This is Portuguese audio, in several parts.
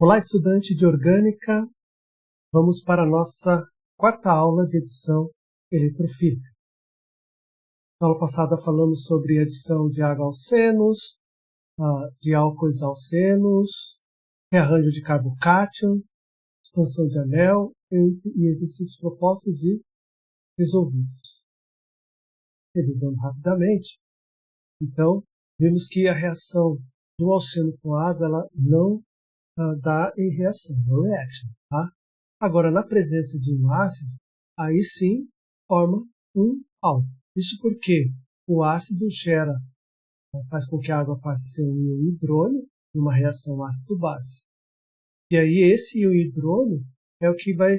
Olá, estudante de Orgânica. Vamos para a nossa quarta aula de adição eletrofílica. Na aula passada falamos sobre adição de água aos senos, de álcoois aos senos, rearranjo de carbocátion, expansão de anel e exercícios propostos e resolvidos. Revisando rapidamente, então, vimos que a reação do alceno com água ela não dá em reação, no reaction. Tá? Agora, na presença de um ácido, aí sim forma um álcool. Isso porque o ácido faz com que a água passe a ser um íon hidrônio, numa reação ácido-base. E aí esse íon hidrônio é o que vai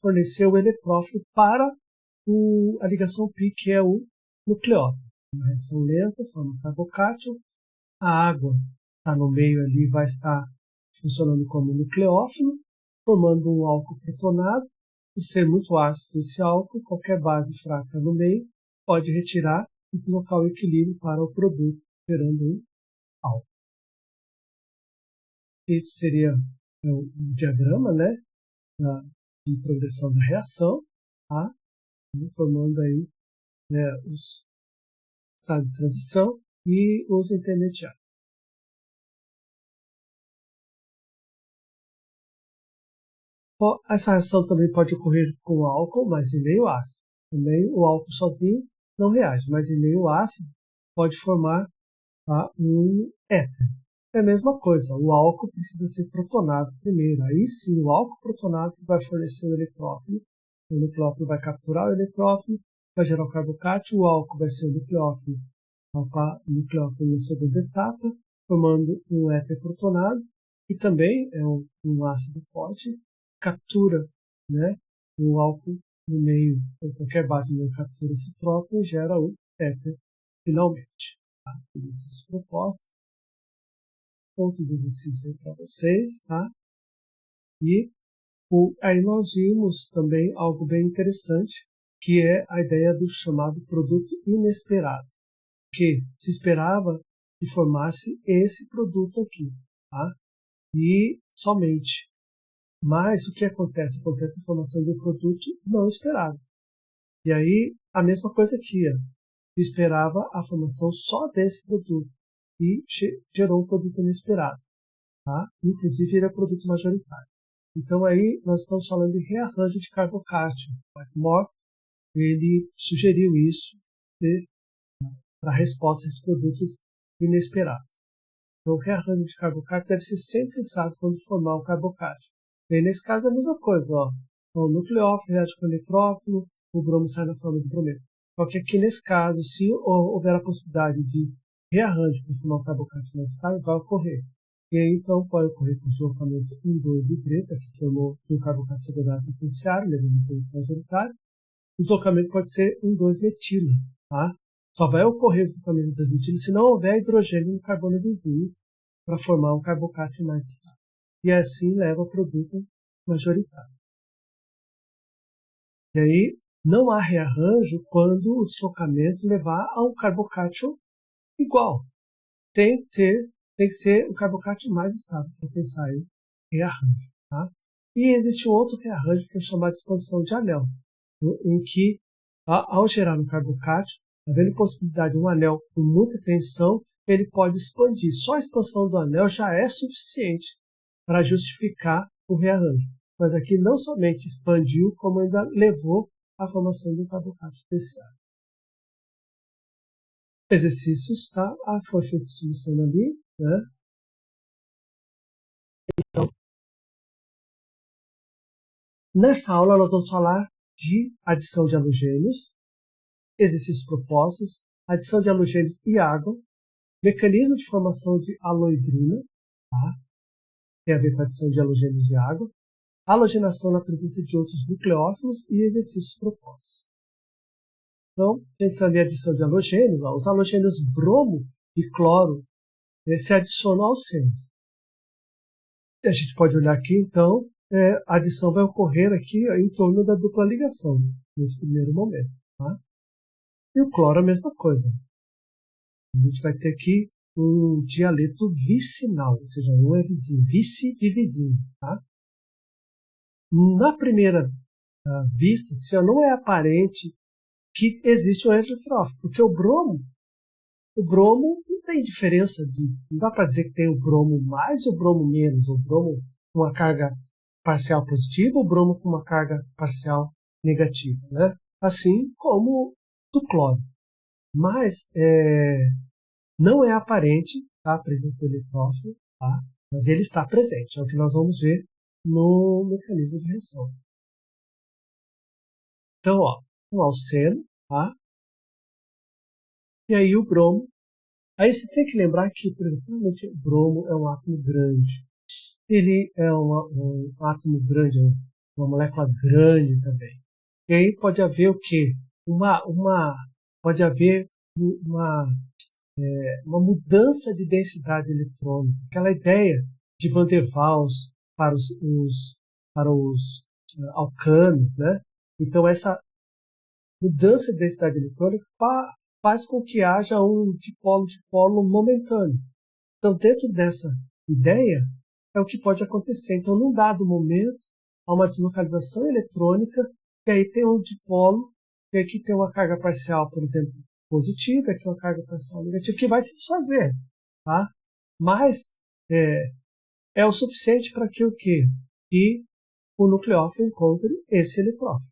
fornecer o eletrófilo para a ligação π, que é o nucleófilo. Uma reação lenta, forma carbocátion. A água está no meio ali, vai estar funcionando como nucleófilo, formando um álcool protonado. Por ser muito ácido esse álcool, qualquer base fraca no meio pode retirar e colocar o equilíbrio para o produto, gerando um álcool. Esse seria o diagrama, né, de progressão da reação, tá? Formando aí, né, os estados de transição e os intermediários. Essa reação também pode ocorrer com álcool, mas em meio ácido. Também o álcool sozinho não reage, mas em meio ácido pode formar um éter. É a mesma coisa, o álcool precisa ser protonado primeiro. Aí sim, o álcool protonado vai fornecer o eletrófilo. O nucleófilo vai capturar o eletrófilo, vai gerar o carbocátion, o álcool vai ser o nucleófilo na segunda etapa, formando um éter protonado, que também é um ácido forte, captura, né, o álcool no meio, ou qualquer base no meio captura esse próprio e gera o éter finalmente. Tá? Exercícios propostos, outros exercícios aí para vocês, tá? E aí nós vimos também algo bem interessante, que é a ideia do chamado produto inesperado, que se esperava que formasse esse produto aqui, tá? E somente. Mas o que acontece? Acontece a formação de um produto não esperado. E aí, a mesma coisa aqui. Esperava a formação só desse produto e gerou um produto inesperado. Tá? Inclusive, ele é produto majoritário. Então, aí, nós estamos falando de rearranjo de carbocátion. O Blackmore, ele sugeriu isso para resposta a esses produtos inesperados. Então, o rearranjo de carbocátion deve ser sempre pensado quando formar o carbocátion. E aí, nesse caso, é a mesma coisa. O nucleófilo reage com o eletrófilo, o bromo sai na forma de bromeno. Só que aqui, nesse caso, se houver a possibilidade de rearranjo para formar o carbocátion mais estável, vai ocorrer. E aí, então, pode ocorrer com o deslocamento 1,2-hidreta, que formou de um carbocátion secundário potenciário, levando um produto majoritário. O deslocamento pode ser 1,2-metila. Tá? Só vai ocorrer o deslocamento da metila se não houver hidrogênio no carbono vizinho para formar um carbocátion mais estável. E assim leva ao produto majoritário. E aí, não há rearranjo quando o deslocamento levar a um carbocátion igual. Tem que ser o carbocátion mais estável para pensar em rearranjo. Tá? E existe um outro rearranjo que é chamado de expansão de anel, em que, ao gerar um carbocátion, havendo possibilidade de um anel com muita tensão, ele pode expandir. Só a expansão do anel já é suficiente para justificar o rearranjo. Mas aqui não somente expandiu, como ainda levou à formação de um carbocátion terciário. Exercícios, tá? Foi feita a solução ali, né? Então, nessa aula nós vamos falar de adição de halogênios, exercícios propostos, adição de halogênios e água, mecanismo de formação de haloidrina, tá? Tem a ver com a adição de halogênios e água, halogenação na presença de outros nucleófilos e exercícios propostos. Então, pensando em adição de halogênios, os halogênios bromo e cloro se adicionam aos senos. A gente pode olhar aqui, então, a adição vai ocorrer aqui em torno da dupla ligação, nesse primeiro momento. Tá? E o cloro a mesma coisa. A gente vai ter aqui um dialeto vicinal, ou seja, um é vizinho, vice de vizinho. Tá? Na primeira vista, não é aparente que existe um eletrófilo, porque o bromo não tem diferença, não dá para dizer que tem o bromo mais ou o bromo menos, o bromo com uma carga parcial positiva, o bromo com uma carga parcial negativa, né? Assim como do cloro. Mas não é aparente, tá, a presença do eletrófilo, tá? Mas ele está presente, é o que nós vamos ver no mecanismo de reação. Então, ó, um alceno, tá? E aí o bromo. Aí vocês têm que lembrar que, provavelmente, o bromo é um átomo grande. Ele é um átomo grande, uma molécula grande também. E aí pode haver o quê? Pode haver uma mudança de densidade eletrônica. Aquela ideia de Van der Waals para os alcanos, né? Então, essa mudança de densidade eletrônica faz com que haja um dipolo momentâneo. Então, dentro dessa ideia, é o que pode acontecer. Então, num dado momento, há uma deslocalização eletrônica, e aí tem um dipolo, e aqui tem uma carga parcial, por exemplo, positiva, aqui uma carga parcial negativa, que vai se desfazer. Tá? Mas é o suficiente para que o quê? Que o nucleófilo encontre esse eletrófilo.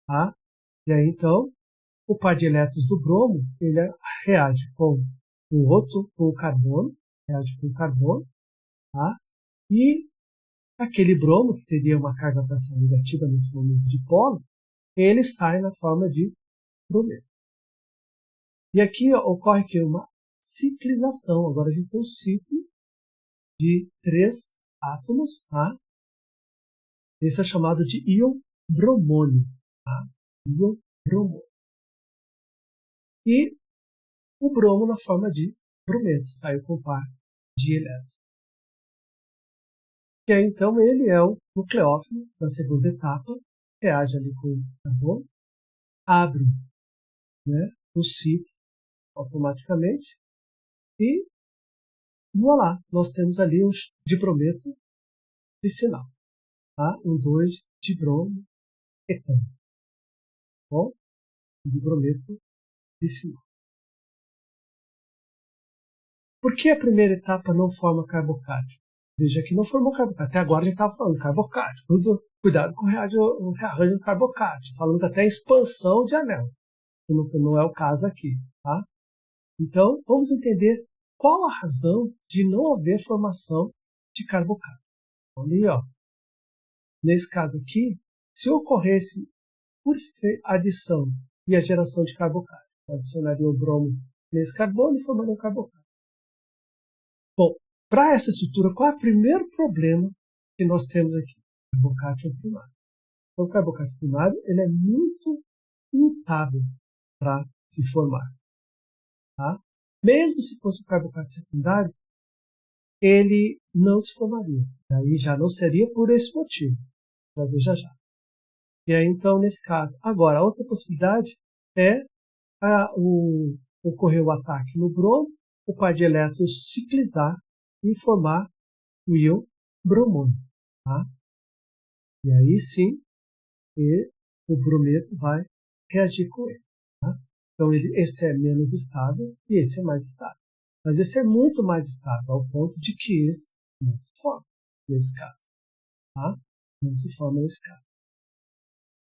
Tá? E aí, então, o par de elétrons do bromo, ele reage com o carbono, tá? E aquele bromo, que teria uma carga parcial negativa nesse momento de polo, ele sai na forma de brometo. E aqui ocorre que uma ciclização. Agora a gente tem um ciclo de 3 átomos, tá? Esse é chamado de íon bromônio, tá? Íon bromônio. E o bromo na forma de brometo, saiu com par de elétrons. E aí, então, ele é o nucleófilo da segunda etapa, reage ali com o carbono, abre, né, o ciclo automaticamente e, voilá, nós temos ali um dibrometo vicinal, tá? Um 2 dibromo etano. Bom, dibrometo vicinal. Por que a primeira etapa não forma carbocátion? Veja que não formou carbocátion. Até agora a gente estava falando carbocátion. Cuidado com o rearranjo carbocátion. Falamos até em expansão de anel, que não é o caso aqui. Tá? Então, vamos entender qual a razão de não haver formação de carbocátion. Ali, ó, nesse caso aqui, se ocorresse por adição e a geração de carbocátion, adicionaria o bromo nesse carbono e formaria o carbocátion. Bom, para essa estrutura, qual é o primeiro problema que nós temos aqui? Carbocátion primário. Então, o carbocátion primário ele é muito instável para se formar. Tá? Mesmo se fosse o carbocátion secundário, ele não se formaria. Daí já não seria por esse motivo. Já veja já. E aí, então, nesse caso. Agora, a outra possibilidade é ocorrer o ataque no bromo, o par de elétrons ciclizar e formar o íon bromônio. Tá? E aí sim, o brometo vai reagir com ele. Tá? Então, esse é menos estável e esse é mais estável. Mas esse é muito mais estável, ao ponto de que esse não se forma nesse caso. Tá? Não se forma nesse caso.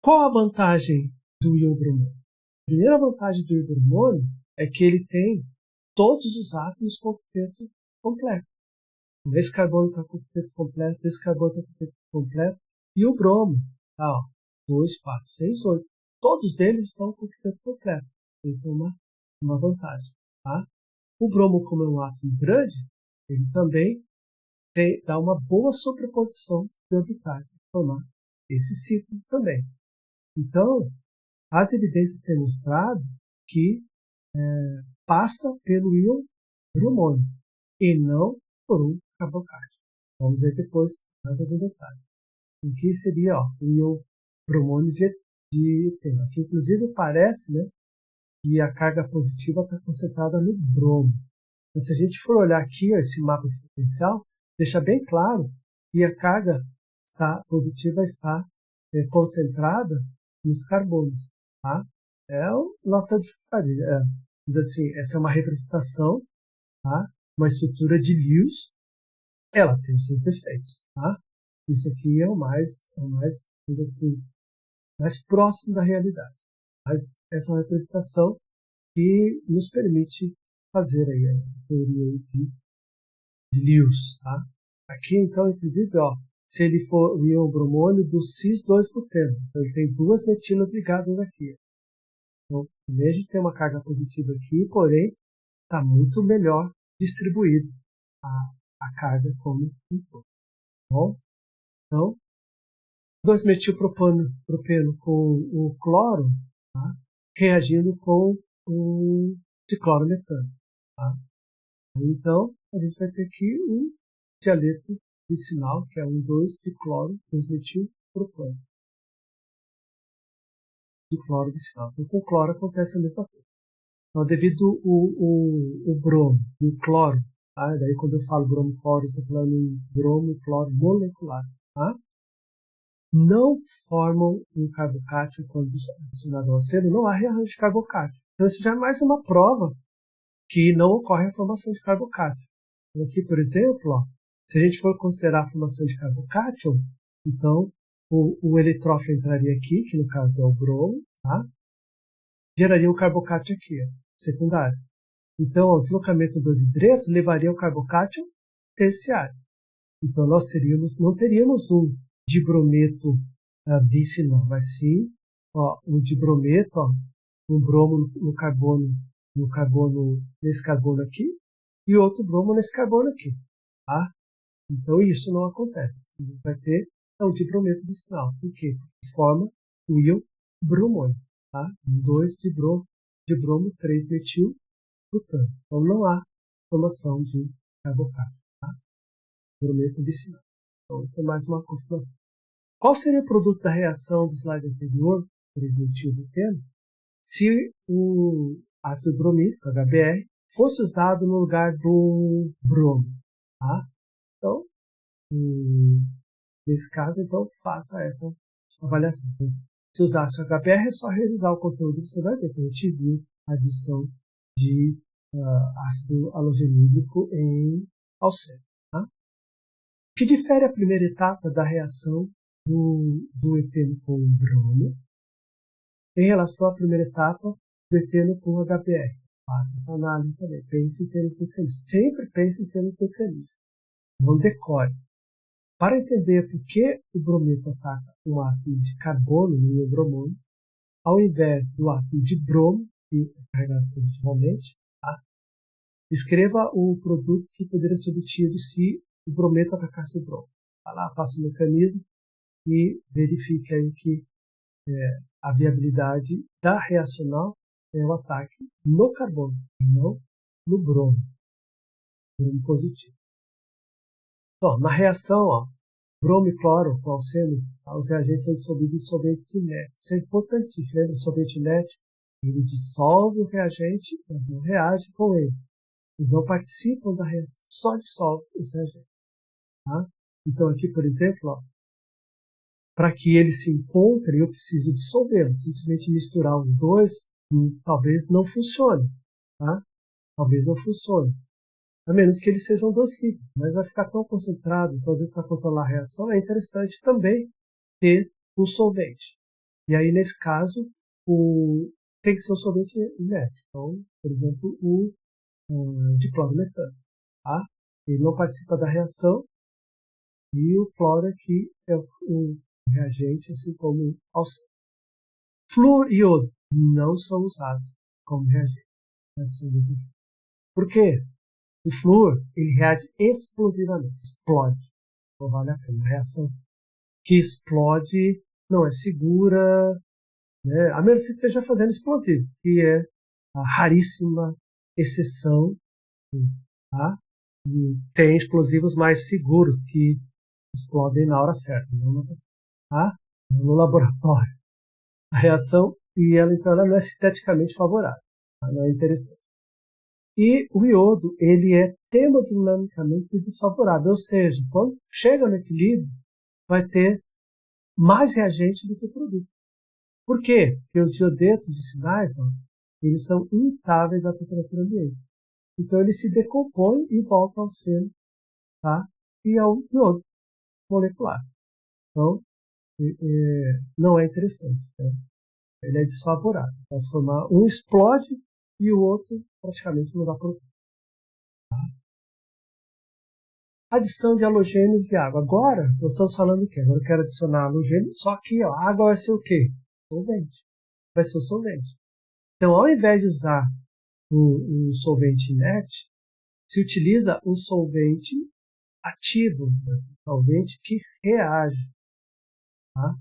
Qual a vantagem do íon bromônio? A primeira vantagem do íon bromônio é que ele tem todos os átomos com octeto completo. Esse carbono está com octeto completo, esse carbono está com octeto completo, e o bromo, tá, ó, 2, 4, 6, 8. Todos eles estão com octeto completo. Isso é uma vantagem. Tá? O bromo, como é um átomo grande, ele também dá uma boa sobreposição de orbitais para formar esse ciclo também. Então, as evidências têm mostrado que passa pelo íon bromônio e não por um carbocátion. Vamos ver depois mais algum detalhe. O que seria o íon bromônio de eteno. Aqui, inclusive, parece, né, que a carga positiva está concentrada no bromo. Mas se a gente for olhar aqui, ó, esse mapa de potencial, deixa bem claro que a carga positiva está concentrada nos carbonos. Tá? É a nossa dificuldade. Assim, essa é uma representação, tá? Uma estrutura de Lewis, ela tem os seus defeitos. Tá? Isso aqui é o mais assim, mais próximo da realidade. Mas essa é uma representação que nos permite fazer aí essa teoria aí de Lewis. Tá? Aqui, então, inclusive, ó, se ele for o íon bromônio do cis-2-buteno, então ele tem duas metilas ligadas aqui. Então, em vez de ter uma carga positiva aqui, porém, está muito melhor distribuído a carga como um todo. Bom, então, 2-metilpropeno com o cloro, tá? Reagindo com o diclorometano. Tá? Então, a gente vai ter aqui um dialeto vicinal, que é 2-dicloro, 2-metilpropano. Dicloro vicinal. Então, com o cloro acontece a mesma coisa. Então, devido o bromo e o cloro, tá? Daí quando eu falo bromo-cloro, eu estou falando em bromo e cloro molecular. Tá? Não formam um carbocátio quando adicionado ao seno, não há rearranjo de carbocátio. Então, isso já é mais uma prova que não ocorre a formação de carbocátio. Então, aqui, por exemplo, ó, se a gente for considerar a formação de carbocátio, então o eletrófilo entraria aqui, que no caso é o bromo, tá? Geraria um carbocátio aqui, ó, secundário. Então, o deslocamento do hidreto levaria ao carbocátio terciário. Então, nós não teríamos um dibrometo vicinal, mas sim ó, um dibrometo, ó, um bromo no carbono, nesse carbono aqui, e outro bromo nesse carbono aqui. Tá? Então, isso não acontece. A gente vai ter um dibrometo vicinal. Por quê? Porque forma o íon bromônio. Tá? 2 de bromo, 3-metil-butano. Então, não há formação de carbocátio. Tá? Brometo vicinal. Então, isso é mais uma confirmação. Qual seria o produto da reação do slide anterior, 3-metil-buteno, se o ácido bromídico, HBr, fosse usado no lugar do bromo? Tá? Então, nesse caso, então, faça essa avaliação. Então, se usasse o HBr, é só revisar o conteúdo que você vai ver, que a gente viu a adição de ácido halogenídrico em alceno. Tá? O que difere a primeira etapa da reação do eteno com o bromo em relação à primeira etapa do eteno com o HBr? Faça essa análise também. Pense em termos de mecanismo. Sempre pense em termos de mecanismo. Não decore. Para entender por que o brometo ataca um átomo de carbono no íon bromônio, ao invés do átomo de bromo, que é carregado positivamente, tá? Escreva o produto que poderia ser obtido se o brometo atacasse o bromo. Vai lá, faça o mecanismo e verifique aí que a viabilidade da reacional é o ataque no carbono, não no bromo. Bromo positivo. Então, na reação, ó, bromo e cloro com alcenos, os reagentes são dissolvidos em solventes inertes. Isso é importantíssimo. Lembra? O solvente inerte, ele dissolve o reagente, mas não reage com ele. Eles não participam da reação, só dissolve os reagentes. Tá? Então, aqui, por exemplo, para que eles se encontrem, eu preciso dissolvê-los. Simplesmente misturar os dois, talvez não funcione. Tá? Talvez não funcione. A menos que eles sejam dois líquidos, mas vai ficar tão concentrado, então, às vezes, para controlar a reação, é interessante também ter um solvente. E aí, nesse caso, tem que ser um solvente inerte. Então, por exemplo, o diclorometano. Tá? Ele não participa da reação e o cloro aqui é um reagente, assim como o alceno. Flúor e iodo não são usados como reagente. Por quê? O flúor, ele reage explosivamente, explode. Então vale a pena. A reação que explode não é segura, né? A menos que você esteja fazendo explosivo, que é a raríssima exceção. Tá? E tem explosivos mais seguros que explodem na hora certa, tá? No laboratório. A reação, e ela então ela não é sinteticamente favorável, tá? Não é interessante. E o iodo, ele é termodinamicamente desfavorável, ou seja, quando chega no equilíbrio, vai ter mais reagente do que produto. Por quê? Porque os iodetos vicinais, ó, eles são instáveis à temperatura ambiente. Então, eles se decompõem e voltam ao seno, tá? E ao iodo molecular. Então, não é interessante. Né? Ele é desfavorável. Vai formar um explode e o outro praticamente não dá produto. Tá? Adição de halogênios de água. Agora, nós estamos falando o quê? Agora eu quero adicionar halogênio, só que ó, a água vai ser o quê? Solvente. Vai ser o solvente. Então, ao invés de usar um solvente inerte, se utiliza um solvente ativo, um solvente que reage. Tá?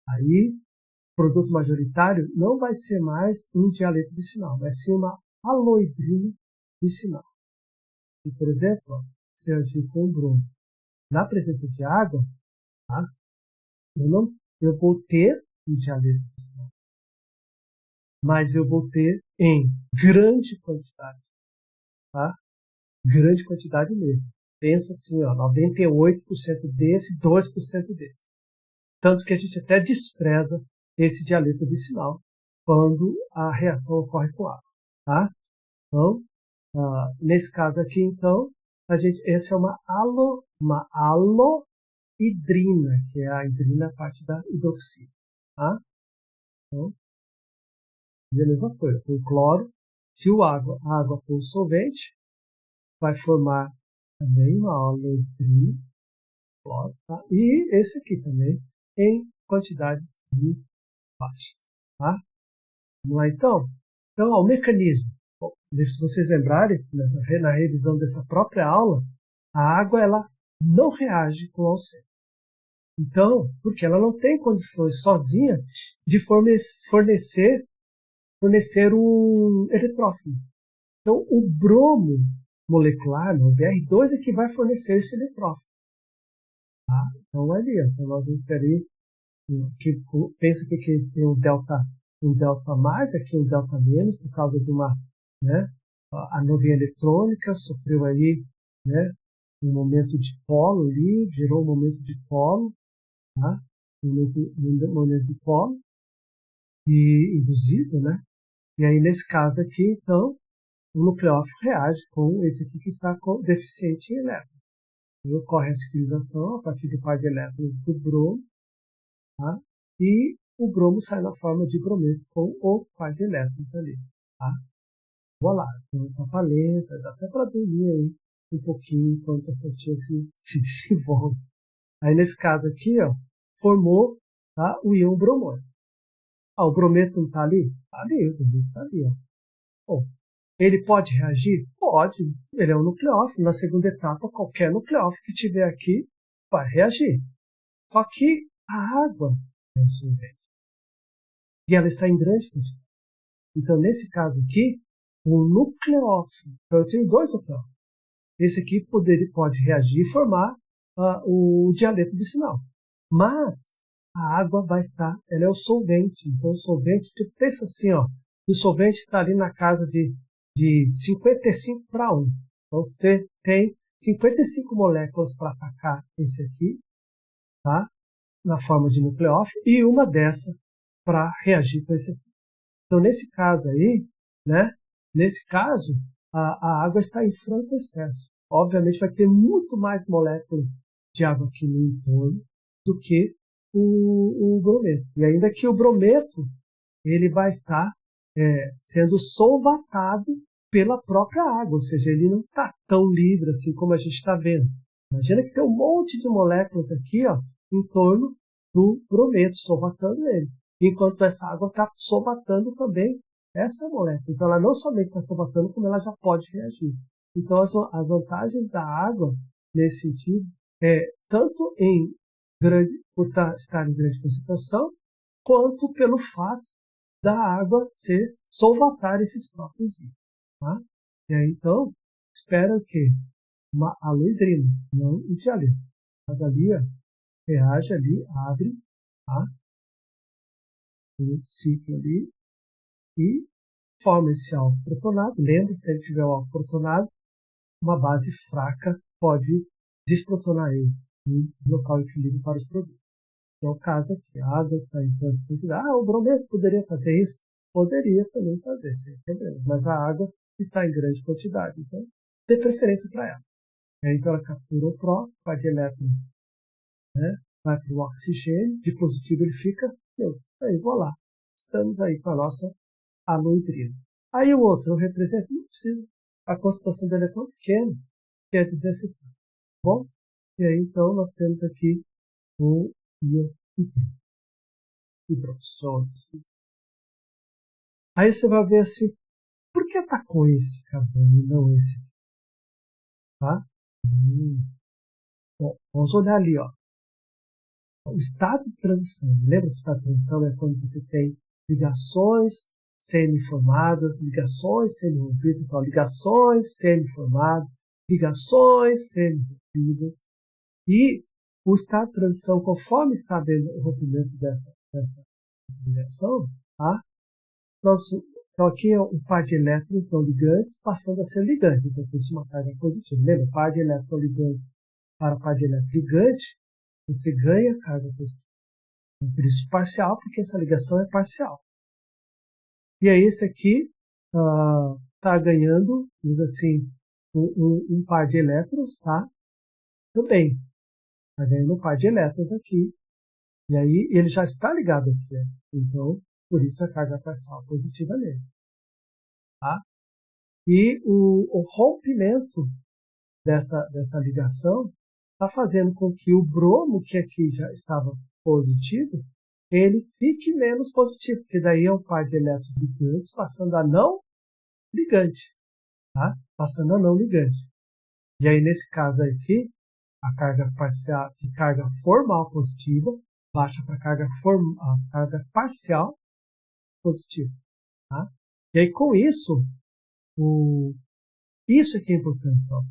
Aí, o produto majoritário não vai ser mais um dialeto vicinal, vai ser uma aloidrina vicinal. E, por exemplo, ó, se eu agir com o bromo na presença de água, tá? eu vou ter um dialeto vicinal, mas eu vou ter em grande quantidade. Tá? Grande quantidade mesmo. Pensa assim, ó, 98% desse, 2% desse. Tanto que a gente até despreza esse dialeto vicinal quando a reação ocorre com água. Tá? Então, nesse caso aqui, então, essa é uma aloidrina, que é a hidrina, a parte da hidroxila. Tá? Então, é a mesma coisa. Com cloro, se a água for um solvente, vai formar também uma aloidrina, cloro, tá? E esse aqui também, em quantidades muito baixas. Tá? Vamos lá, então? Então, o mecanismo. Bom, se vocês lembrarem, na revisão dessa própria aula, a água ela não reage com o oxigênio. Então, porque ela não tem condições sozinha de fornecer um eletrófilo. Então, o bromo molecular, o BR2, é que vai fornecer esse eletrófilo. Tá? Então, ali, então nós vamos ter aí, que pensa que tem um delta mais, aqui um delta menos, por causa de uma, né, a nuvem eletrônica sofreu aí, né, um momento de polo ali, gerou um momento de polo, tá? Um momento de polo e induzido, né? E aí, nesse caso aqui, então, o nucleófilo reage com esse aqui que está deficiente em elétrons. Então, ocorre a ciclização a partir de par de elétrons do bromo, tá? E o bromo sai na forma de brometo com o par de elétrons ali. Tá? Vamos lá, então tá paleta, dá até para dormir aí um pouquinho enquanto essa tia se desenvolve. Aí nesse caso aqui, ó, formou, tá, o íon bromônio. O brometo não está ali? Está ali, o brometo está ali. Ó. Bom, ele pode reagir? Pode. Ele é um nucleófilo. Na segunda etapa, qualquer nucleófilo que tiver aqui vai reagir. Só que a água é um solvente. E ela está em grande quantidade. Então, nesse caso aqui, o nucleófilo. Então, eu tenho dois nucleófilos. Esse aqui pode reagir e formar o dialeto vicinal. Mas a água vai estar, ela é o solvente. Então, o solvente, tu pensa assim, ó, o solvente está ali na casa de 55 para 1. Então, você tem 55 moléculas para atacar esse aqui, tá? Na forma de nucleófilo, e uma dessa para reagir com esse aqui. Então, nesse caso aí, né? Nesse caso, a água está em franco excesso. Obviamente, vai ter muito mais moléculas de água aqui no entorno do que o brometo. E ainda que o brometo ele vai estar sendo solvatado pela própria água, ou seja, ele não está tão livre assim como a gente está vendo. Imagina que tem um monte de moléculas aqui, ó, em torno do brometo, solvatando ele, enquanto essa água está solvatando também essa molécula. Então, ela não somente está solvatando, como ela já pode reagir. Então, as vantagens da água, nesse sentido, tanto por estar em grande concentração, quanto pelo fato da água solvatar esses próprios íons. Tá? E aí, então, espera o quê? Uma aloidrina, não um dialeto. Cada ali, ó, reage ali, abre, tá? Um ciclo ali, e forma esse álcool protonado. Lembra, se ele tiver o álcool protonado, uma base fraca pode desprotonar ele e deslocar o equilíbrio para os produtos. Que é o caso aqui. A água está em tanta quantidade. O brometo poderia fazer isso? Poderia também fazer, sem problema. Mas a água está em grande quantidade. Então, dê preferência para ela. Então, ela captura o pró, par de elétrons, né? Vai para o oxigênio, de positivo ele fica neutro. Aí, voilà. Estamos aí com a nossa aluidrina. Aí o outro, eu represento, não precisa. A concentração do elétron é pequena, que é desnecessário. Bom? E aí, então, nós temos aqui o hidrossol. Aí você vai ver assim, por que está com esse carbono e não esse aqui? Tá? Bom, vamos olhar ali, ó. O estado de transição. Lembra que o estado de transição é quando você tem ligações semi-formadas, ligações semi-rompidas, então ligações semi-formadas, ligações semi-rompidas. E o estado de transição, conforme está havendo o rompimento dessa ligação, tá? Então aqui é um par de elétrons não ligantes passando a ser ligante. Então, por isso uma carga positiva. Lembra? Par de elétrons não ligantes para par de elétron ligante, você ganha carga positiva. Por isso parcial, porque essa ligação é parcial. E aí esse aqui está ganhando, diz assim, um par de elétrons, tá? Também. Está ganhando um par de elétrons aqui. E aí ele já está ligado aqui. Né? Então, por isso a carga parcial positiva nele. Tá? E o rompimento dessa ligação está fazendo com que o bromo, que aqui já estava positivo, ele fique menos positivo, porque daí é um par de elétrons ligantes passando a não ligante. Tá? Passando a não ligante. E aí, nesse caso aqui, a carga parcial de carga formal positiva baixa para a carga parcial positiva. Tá? E aí, com isso, isso aqui é importante. Ó.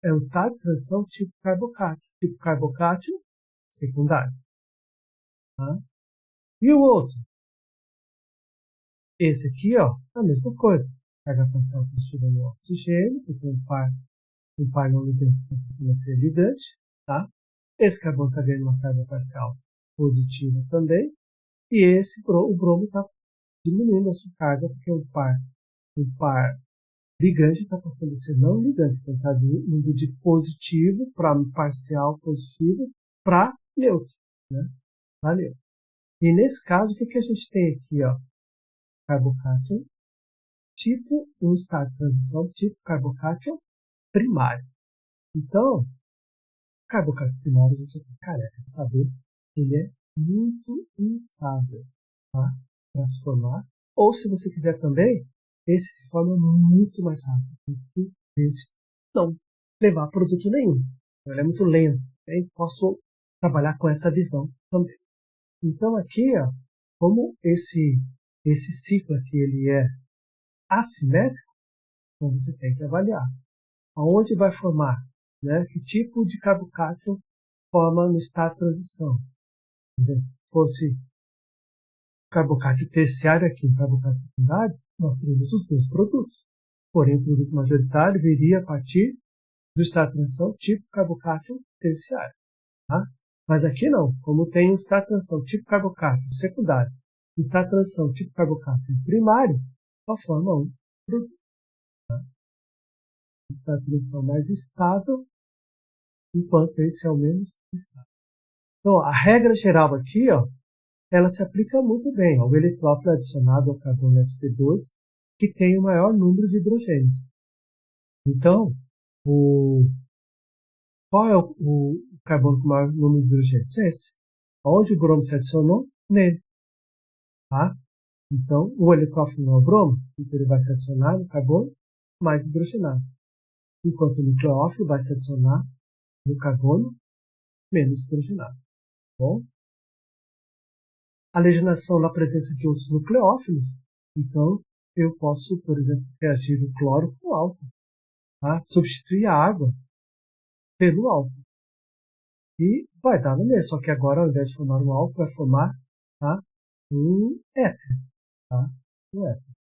É o estado de transição tipo carbocátio. Tipo carbocátio secundário. Tá? E o outro? Esse aqui, ó, é a mesma coisa. Carga parcial positiva no oxigênio, porque um par não ligante precisa ser ligante. Tá? Esse carbono está ganhando uma carga parcial positiva também. E o bromo está diminuindo a sua carga, porque um par ligante está passando a ser não ligante. Então está indo de positivo para parcial positivo para neutro. Né? Para neutro. E nesse caso, o que a gente tem aqui? Ó? Carbocátio, tipo um estado de transição, tipo carbocátio primário. Então, o carbocátio primário, a gente está careca de saber que ele é muito instável, tá? Para se formar. Ou, se você quiser também, esse se forma muito mais rápido do que esse não levar produto nenhum. Ele é muito lento. Né? Posso trabalhar com essa visão também. Então, aqui, ó, como esse ciclo aqui ele é assimétrico, então você tem que avaliar aonde vai formar, né? Que tipo de carbocátio forma no estado de transição. Por exemplo, se fosse carbocátio terciário aqui, carbocátio secundário, nós teríamos os dois produtos. Porém, o produto majoritário viria a partir do estado de transição tipo carbocátio terciário. Tá? Mas aqui não, como tem um estado de transição tipo carbocátio secundário, o estado de transição tipo carbocátio primário, só forma um produto. Tá? O estado de transição mais estável, enquanto esse é o menos estável. Então, a regra geral aqui, ó, ela se aplica muito bem ao eletrófilo adicionado ao carbono sp2, que tem o maior número de hidrogênios. Então, qual é o carbono com o maior número de hidrogênios? Esse. Onde o bromo se adicionou? Nele. Tá? Então, o eletrófilo não é o bromo, então ele vai se adicionar no carbono mais hidrogenado. Enquanto o nucleófilo vai se adicionar no carbono menos hidrogenado. Bom? Halogenação na presença de outros nucleófilos, então eu posso, por exemplo, reagir o cloro com o álcool. Tá? Substituir a água pelo álcool. E vai dar no mesmo, só que agora, ao invés de formar um álcool, vai formar, tá, um éter. Tá? no éter.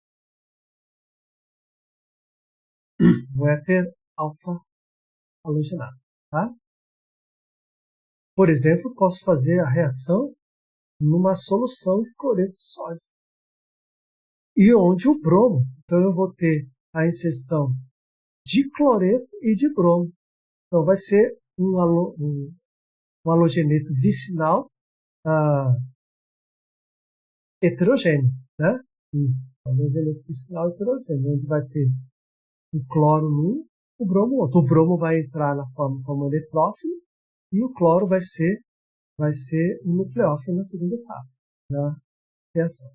No éter alfa-halogenado. Tá? Por exemplo, posso fazer a reação numa solução de cloreto de sódio. E onde o bromo, então eu vou ter a inserção de cloreto e de bromo. Então vai ser um halogeneto vicinal heterogêneo, né? Isso, halogeneto vicinal heterogêneo, onde vai ter o cloro num, o bromo outro. O bromo vai entrar na forma como eletrófilo e o cloro vai ser um nucleófilo na segunda etapa da reação.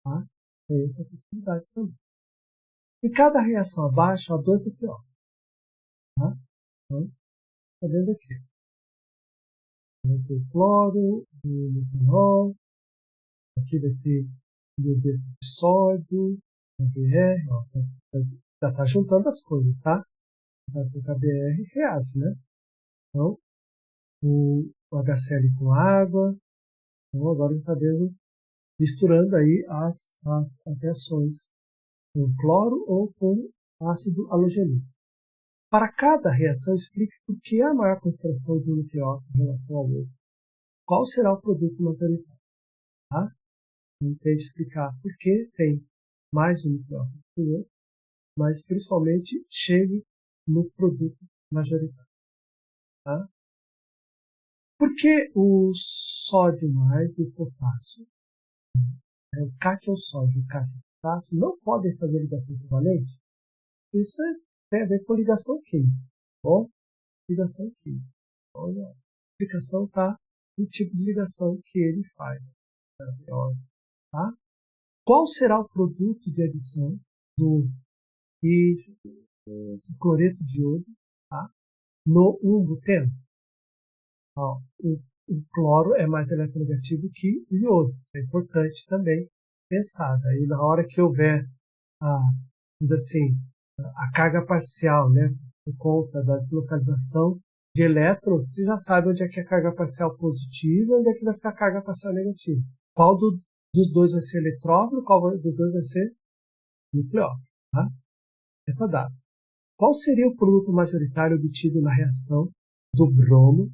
Tá? Tem essa possibilidade também. Em cada reação abaixo há 2 nucleófilos. Tá? Então, está vendo aqui. Vai ter o cloro, o metanol, aqui vai ter iodeto de sódio, KBr, ó, já está juntando as coisas, tá? Sabe que o KBr reage, né? Então, o HCl com água. Então, agora a gente está vendo, misturando aí as reações com cloro ou com ácido halogenídrico. Para cada reação, explique por que há maior concentração de um nucleófilo em relação ao outro. Qual será o produto majoritário? Tá? Então, tente explicar por que tem mais um nucleófilo que o outro, mas principalmente chegue no produto majoritário. Tá? Por que o sódio mais e o potássio, o cátion sódio e o cátion potássio, não podem fazer ligação covalente? Isso tem a ver com ligação química. Bom, ligação química. Então, a explicação está no tipo de ligação que ele faz. Tá? Qual será o produto de adição do cloreto de iodo, tá? No 1-buteno? O cloro é mais eletronegativo que o iodo. Isso é importante também pensar. Aí, na hora que houver a carga parcial, né, por conta da deslocalização de elétrons, você já sabe onde é que é a carga parcial positiva e onde é que vai ficar a carga parcial negativa. Qual dos dois vai ser eletrófilo, qual dos dois vai ser nucleófilo. Tá? Está dado. Qual seria o produto majoritário obtido na reação do bromo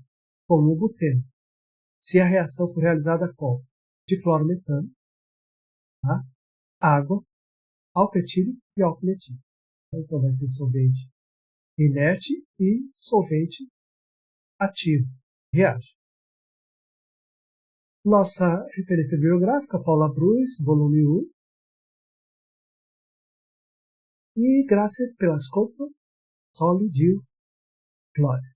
com o buteno, se a reação for realizada com diclorometano, tá? Água, álcool etílico e álcool etílico. Então vai ter solvente inerte e solvente ativo. Reage. Nossa referência bibliográfica, Paula Brus, volume 1. E grazie per l'ascolto, Soli Dio, Glória.